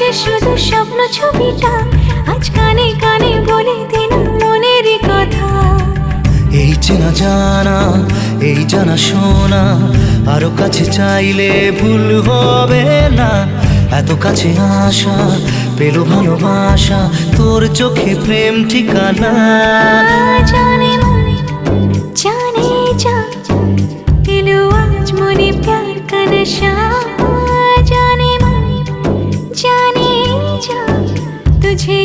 ভাসে শুধু স্বপ্ন ছবিটা, আজ কানে কানে বলে দিন মনের কথা। এই চেনা জানা, এই জানা শোনা, আরো কাছে চাইলে ভুল হবে না। এত কাছে আসা পেলো ভালোবাসা, তোর চোখে প্রেম ঠিকানা। जाने मन जाने जा, दिलो आज मने प्यार का नशा। जाने मन जाने जा, तुझे